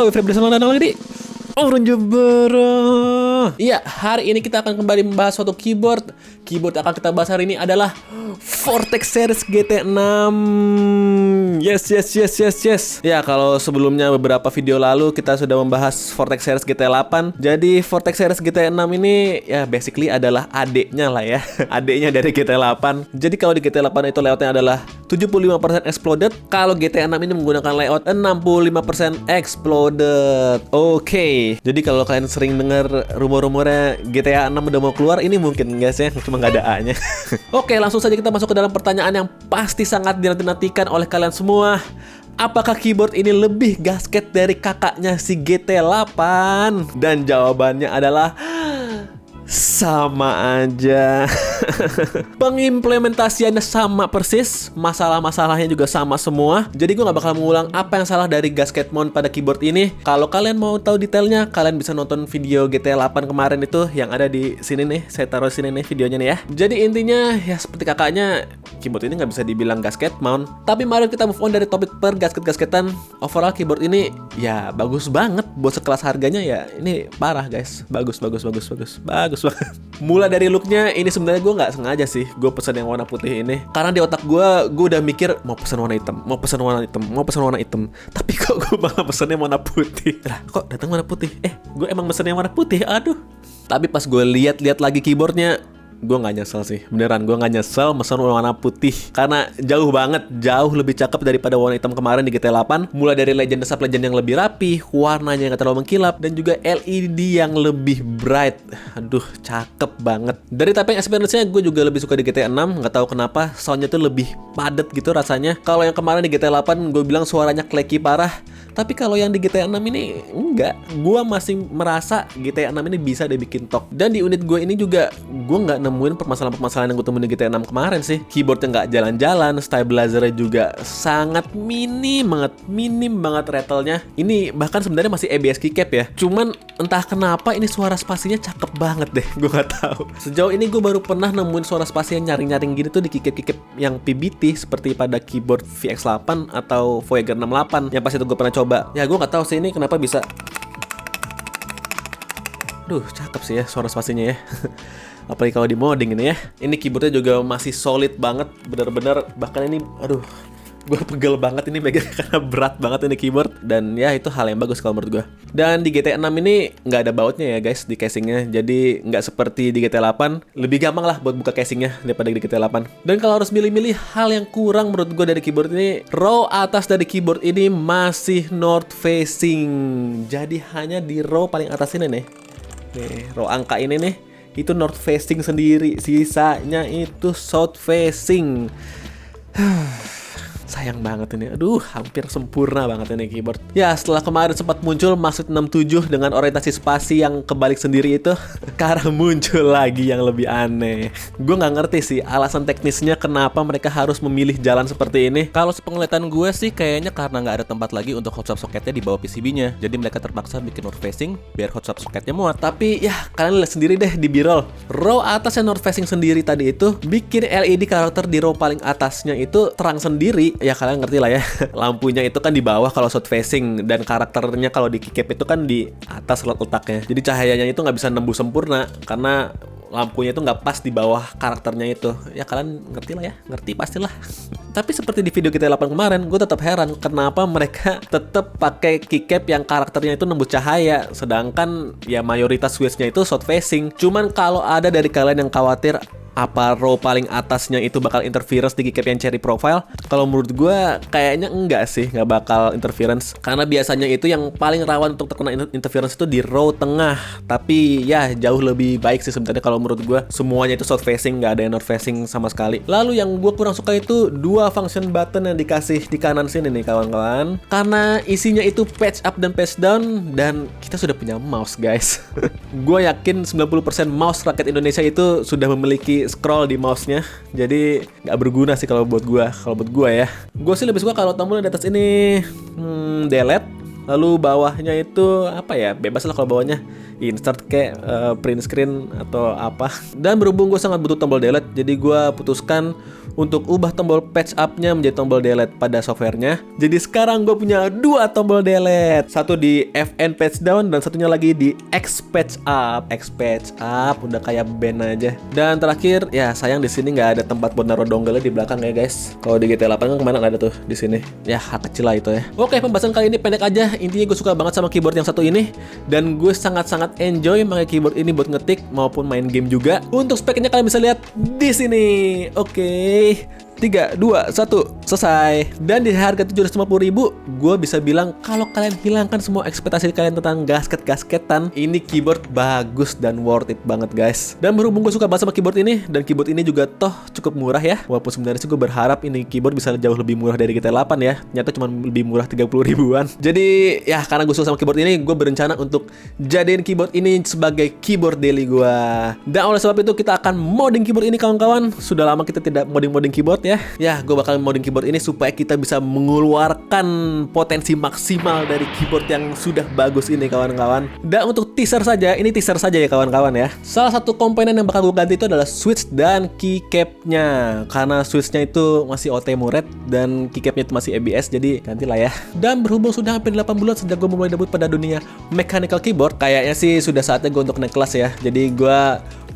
Halo, Febri Salman lagi di Orang Jebara. Iya, hari ini kita akan kembali membahas suatu keyboard. Keyboard yang akan kita bahas hari ini adalah Vortex Series GT6. Yes. Ya, kalau sebelumnya beberapa video lalu kita sudah membahas Vortex Series GT8. Jadi Vortex Series GT6 ini ya basically adalah adiknya lah ya. Adiknya dari GT8. Jadi kalau di GT8 itu layoutnya adalah 75% exploded. Kalau GT6 ini menggunakan layout 65% exploded. Oke. Jadi kalau kalian sering dengar rumor-rumornya GTA 6 udah mau keluar, ini mungkin guys ya, cuma nggak ada A-nya. Oke, langsung saja kita masuk ke dalam pertanyaan yang pasti sangat dinanti-nantikan oleh kalian semua. Apakah keyboard ini lebih gasket dari kakaknya si GT8? Dan jawabannya adalah sama aja. Pengimplementasiannya sama persis, masalah-masalahnya juga sama semua. Jadi gue gak bakal mengulang apa yang salah dari gasket mount pada keyboard ini. Kalau kalian mau tahu detailnya, kalian bisa nonton video GTA 8 kemarin itu yang ada di sini nih. Saya taruh sini nih videonya nih ya. Jadi intinya ya seperti kakaknya, keyboard ini gak bisa dibilang gasket mount. Tapi mari kita move on dari topik per gasket-gasketan. Overall keyboard ini ya bagus banget. Buat sekelas harganya ya ini parah guys. Bagus banget. Mulai dari looknya, ini sebenarnya gue nggak sengaja sih gue pesan yang warna putih ini, karena di otak gue udah mikir mau pesan warna hitam. Tapi kok gue malah pesannya warna putih. Lah kok datang warna putih? Gue emang pesannya warna putih. Aduh. Tapi pas gue lihat lagi keyboardnya, gue nggak nyesel sih, beneran gue nggak nyesel mesen warna putih, karena jauh lebih cakep daripada warna hitam kemarin di GT8. Mulai dari legend sub legend yang lebih rapi, warnanya yang gak terlalu mengkilap, dan juga LED yang lebih bright. Aduh, cakep banget. Dari tapping experience-nya gue juga lebih suka di GT6, nggak tahu kenapa, soundnya tuh lebih padat gitu rasanya. Kalau yang kemarin di GT8 gue bilang suaranya clacky parah. Tapi kalau yang di GTA 6 ini enggak. Gua masih merasa GTA 6 ini bisa dibikin tok. Dan di unit gue ini juga gue nggak nemuin permasalahan-permasalahan yang gue temuin di GTA 6 kemarin sih. Keyboardnya nggak jalan-jalan, stabilizernya juga sangat minim banget rattle-nya. Ini bahkan sebenarnya masih ABS keycap ya. Cuman entah kenapa ini suara spasinya cakep banget deh. Gue nggak tahu. Sejauh ini gue baru pernah nemuin suara spasi yang nyaring-nyaring gini tuh di keycap yang PBT seperti pada keyboard VX8 atau Voyager 68 yang pas itu gue pernah coba. Ya gue nggak tahu sih ini kenapa bisa. Duh, cakep sih ya suara spasinya ya. Apalagi kalau di modding ini ya. Ini keyboardnya juga masih solid banget, bener-bener. Bahkan ini, aduh, gue pegel banget ini megang karena berat banget ini keyboard. Dan ya itu hal yang bagus kalau menurut gue. Dan di GTA 6 ini nggak ada bautnya ya guys di casingnya. Jadi nggak seperti di GTA 8. Lebih gampang lah buat buka casingnya daripada di GTA 8. Dan kalau harus milih-milih hal yang kurang menurut gue dari keyboard ini, row atas dari keyboard ini masih north facing. Jadi hanya di row paling atas ini nih, row angka ini nih, itu north facing sendiri. Sisanya itu south facing. Sayang banget ini. Aduh, hampir sempurna banget ini keyboard. Ya, setelah kemarin sempat muncul maksud 67 dengan orientasi spasi yang kebalik sendiri itu, sekarang muncul lagi yang lebih aneh. Gue nggak ngerti sih alasan teknisnya kenapa mereka harus memilih jalan seperti ini. Kalau sepenglihatan gue sih kayaknya karena nggak ada tempat lagi untuk hot swap soketnya di bawah PCB-nya. Jadi mereka terpaksa bikin north facing biar hot swap soketnya muat. Tapi ya, kalian lihat sendiri deh di B-roll. Row atas yang north facing sendiri tadi itu bikin LED karakter di row paling atasnya itu terang sendiri. Ya kalian ngerti lah ya. Lampunya itu kan di bawah kalau south facing, dan karakternya kalau di keycap itu kan di atas letaknya. Jadi cahayanya itu nggak bisa nembus sempurna karena lampunya itu nggak pas di bawah karakternya itu. Ya kalian ngerti lah ya, ngerti pastilah. Tapi seperti di video GTA 8 kemarin, gue tetap heran kenapa mereka tetap pakai keycap yang karakternya itu nembus cahaya, sedangkan ya mayoritas switchnya itu south facing. Cuman kalau ada dari kalian yang khawatir apa row paling atasnya itu bakal interference di keycap yang cherry profile, kalau menurut gue kayaknya enggak sih, nggak bakal interference, karena biasanya itu yang paling rawan untuk terkena interference itu di row tengah. Tapi ya jauh lebih baik sih sebenarnya kalau menurut gue, semuanya itu south facing, nggak ada yang north facing sama sekali. Lalu yang gue kurang suka itu dua function button yang dikasih di kanan sini nih kawan-kawan, karena isinya itu patch up dan patch down, dan kita sudah punya mouse guys. Gue yakin 90% mouse rakyat Indonesia itu sudah memiliki scroll di mouse-nya. Jadi nggak berguna sih kalau buat gue. Kalau buat gue ya, gue sih lebih suka kalau tombol di atas ini delete, lalu bawahnya itu apa ya, bebas lah kalau bawahnya insert kayak print screen atau apa. Dan berhubung gue sangat butuh tombol delete, jadi gue putuskan untuk ubah tombol patch up-nya menjadi tombol delete pada softwarenya. Jadi sekarang gue punya 2 tombol delete, satu di FN patch down dan satunya lagi di X patch up. X patch up udah kayak band aja. Dan terakhir ya sayang di sini nggak ada tempat buat naruh dongle di belakang ya guys. Kalau di GTA 8 kan kemana nggak ada tuh, di sini. Ya hak kecil lah itu ya. Oke, pembahasan kali ini pendek aja. Intinya gue suka banget sama keyboard yang satu ini dan gue sangat-sangat enjoy pakai keyboard ini buat ngetik maupun main game juga. Untuk speknya kalian bisa lihat di sini. Oke. 3, 2, 1, selesai. Dan di harga 750.000, gue bisa bilang kalau kalian hilangkan semua ekspektasi kalian tentang gasket-gasketan, ini keyboard bagus dan worth it banget guys. Dan berhubung gue suka banget sama keyboard ini, dan keyboard ini juga toh cukup murah ya. Walaupun sebenarnya sih gue berharap ini keyboard bisa jauh lebih murah dari GTA 8 ya. Ternyata cuma lebih murah 30 ribuan. Jadi ya karena gue suka sama keyboard ini, gue berencana untuk jadiin keyboard ini sebagai keyboard daily gue. Dan oleh sebab itu kita akan modding keyboard ini kawan-kawan. Sudah lama kita tidak modding keyboard ya, gue bakal modding keyboard ini supaya kita bisa mengeluarkan potensi maksimal dari keyboard yang sudah bagus ini kawan-kawan. Dan untuk teaser saja, ini teaser saja ya kawan-kawan ya. Salah satu komponen yang bakal gue ganti itu adalah switch dan keycapnya, karena switchnya itu masih OT muret dan keycapnya itu masih ABS, jadi gantilah ya. Dan berhubung sudah hampir 8 bulan sejak gue mulai debut pada dunia mechanical keyboard, kayaknya sih sudah saatnya gue untuk naik kelas ya. Jadi gue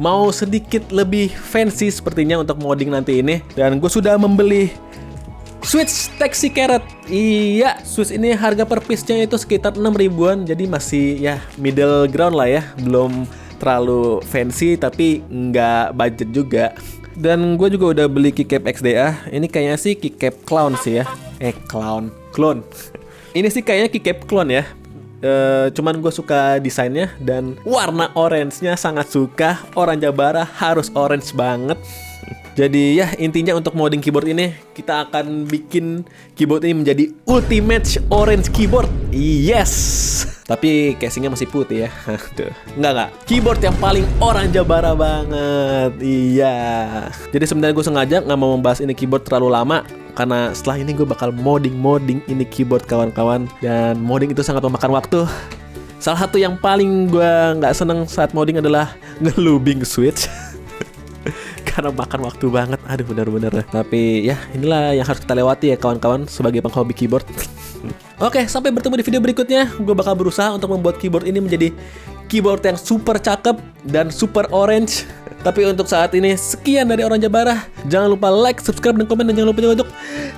mau sedikit lebih fancy sepertinya untuk modding nanti ini. Dan gue sudah membeli switch Taxi Carrot. Iya, switch ini harga per piece-nya itu sekitar 6 ribuan. Jadi masih ya middle ground lah ya. Belum terlalu fancy tapi nggak budget juga. Dan gue juga udah beli keycap XDA. Ini kayaknya sih keycap clown sih ya. Clone. Ini sih kayaknya keycap clone ya. Cuman gue suka desainnya dan warna orange-nya sangat suka. Orange Jabara harus orange banget. Jadi ya intinya untuk modding keyboard ini kita akan bikin keyboard ini menjadi ultimate orange keyboard. Yes. Tapi casingnya masih putih ya. Tuh. Enggak. Keyboard yang paling orange Jabara banget. Iya. Jadi sebenarnya gue sengaja nggak mau membahas ini keyboard terlalu lama, karena setelah ini gue bakal modding ini keyboard kawan-kawan. Dan modding itu sangat memakan waktu. Salah satu yang paling gue nggak seneng saat modding adalah ngelubing switch. Karena makan waktu banget. Aduh benar-benar. Tapi ya inilah yang harus kita lewati ya kawan-kawan sebagai penghobi keyboard. Oke, sampai bertemu di video berikutnya. Gue bakal berusaha untuk membuat keyboard ini menjadi keyboard yang super cakep dan super orange. Tapi untuk saat ini sekian dari Orang Jabara. Jangan lupa like, subscribe, dan komen. Dan jangan lupa juga untuk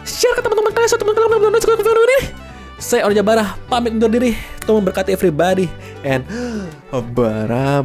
share ke teman-teman kalian. Teman-teman yang suka video ini. Saya Orang Jabara pamit undur diri. Tuhan memberkati everybody and bye.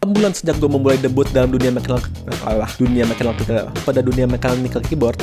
Bulan sejak gue memulai debut dalam dunia mechanical keyboard